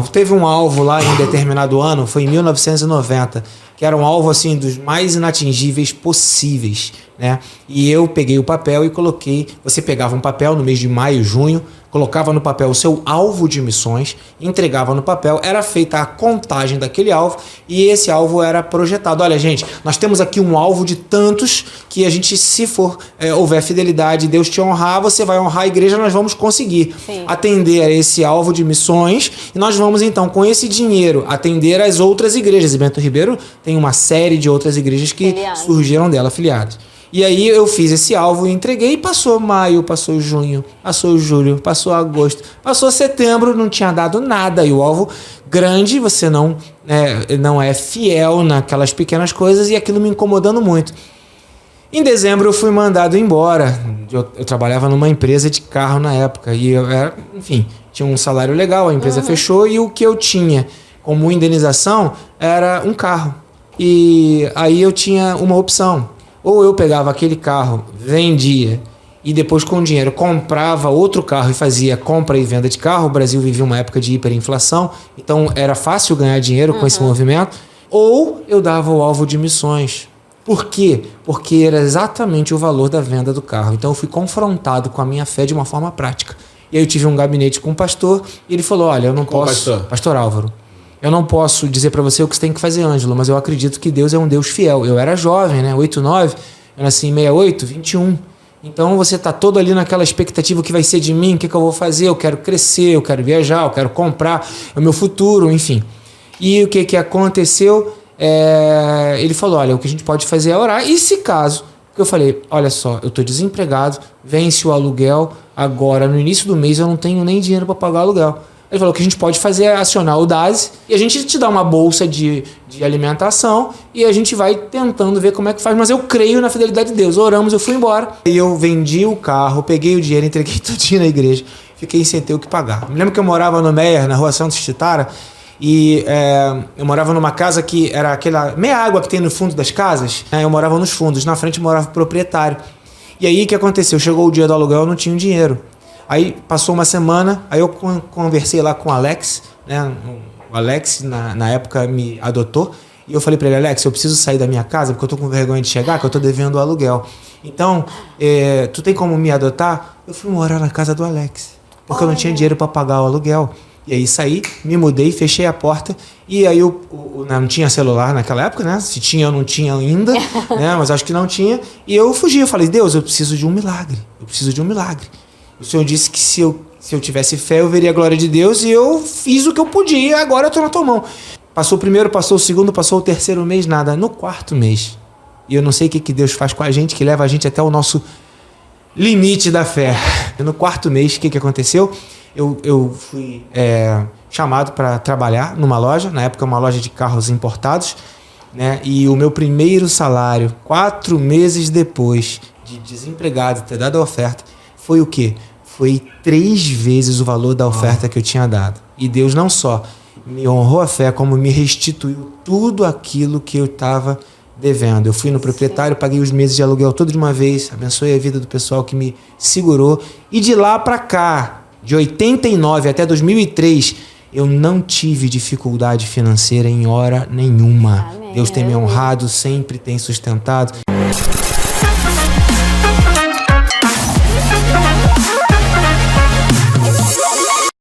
alvo. Teve um alvo lá em determinado ano, foi em 1990, que era um alvo assim dos mais inatingíveis possíveis, né? E eu peguei o papel e coloquei, você pegava um papel no mês de maio, junho, colocava no papel o seu alvo de missões, entregava no papel, era feita a contagem daquele alvo e esse alvo era projetado. Olha, gente, nós temos aqui um alvo de tantos que a gente, se for houver fidelidade, Deus te honrar, você vai honrar a igreja, nós vamos conseguir atender a esse alvo de missões e nós vamos então com esse dinheiro atender as outras igrejas. E Bento Ribeiro tem uma série de outras igrejas que surgiram dela, afiliadas. E aí eu fiz esse alvo e entreguei, e passou maio, passou junho, passou julho, passou agosto, passou setembro, não tinha dado nada. E o alvo grande, você não é fiel naquelas pequenas coisas, e aquilo me incomodando muito. Em dezembro eu fui mandado embora. Eu trabalhava numa empresa de carro na época e eu tinha um salário legal, a empresa fechou e o que eu tinha como indenização era um carro. E aí eu tinha uma opção. Ou eu pegava aquele carro, vendia e depois com o dinheiro comprava outro carro e fazia compra e venda de carro. O Brasil vivia uma época de hiperinflação, então era fácil ganhar dinheiro com esse movimento. Ou eu dava o alvo de missões. Por quê? Porque era exatamente o valor da venda do carro. Então eu fui confrontado com a minha fé de uma forma prática. E aí eu tive um gabinete com um pastor e ele falou, olha, eu não posso... Pastor Álvaro. Eu não posso dizer para você o que você tem que fazer, Ângelo, mas eu acredito que Deus é um Deus fiel. Eu era jovem, né? 8, 9, eu nasci em 68, 21. Então você tá todo ali naquela expectativa, o que vai ser de mim, o que eu vou fazer, eu quero crescer, eu quero viajar, eu quero comprar, é o meu futuro, enfim. E o que aconteceu? Ele falou, olha, o que a gente pode fazer é orar. E se caso, eu falei, olha só, eu tô desempregado, vence o aluguel, agora no início do mês eu não tenho nem dinheiro para pagar o aluguel. Ele falou que a gente pode fazer é acionar o DASE e a gente te dá uma bolsa de alimentação e a gente vai tentando ver como é que faz. Mas eu creio na fidelidade de Deus. Oramos, eu fui embora. E eu vendi o carro, peguei o dinheiro, entreguei tudinho na igreja. Fiquei sem ter o que pagar. Me lembro que eu morava no Meier, na rua Santos Titara, e eu morava numa casa que era aquela meia água que tem no fundo das casas. Eu morava nos fundos, na frente morava o proprietário. E aí o que aconteceu? Chegou o dia do aluguel, eu não tinha dinheiro. Aí passou uma semana, aí eu conversei lá com o Alex, né? O Alex na época me adotou, e eu falei para ele, Alex, eu preciso sair da minha casa porque eu tô com vergonha de chegar, que eu tô devendo o aluguel. Então, tu tem como me adotar? Eu fui morar na casa do Alex, porque eu não tinha dinheiro para pagar o aluguel. E aí saí, me mudei, fechei a porta, e aí eu não tinha celular naquela época, né? Se tinha, eu não tinha ainda, né? Mas acho que não tinha. E eu fugi, eu falei, Deus, eu preciso de um milagre, eu preciso de um milagre. O Senhor disse que se eu tivesse fé, eu veria a glória de Deus, e eu fiz o que eu podia, agora eu estou na tua mão. Passou o primeiro, passou o segundo, passou o terceiro mês, nada. No quarto mês, e eu não sei o que Deus faz com a gente, que leva a gente até o nosso limite da fé. No quarto mês, o que aconteceu? Eu fui chamado para trabalhar numa loja, na época uma loja de carros importados, né? E o meu primeiro salário, 4 meses depois de desempregado, ter dado a oferta, foi o quê? Foi 3 vezes o valor da oferta que eu tinha dado. E Deus não só me honrou a fé, como me restituiu tudo aquilo que eu estava devendo. Eu fui no proprietário, paguei os meses de aluguel tudo de uma vez, abençoei a vida do pessoal que me segurou. E de lá para cá, de 89 até 2003, eu não tive dificuldade financeira em hora nenhuma. Amém. Deus tem me honrado, sempre tem sustentado.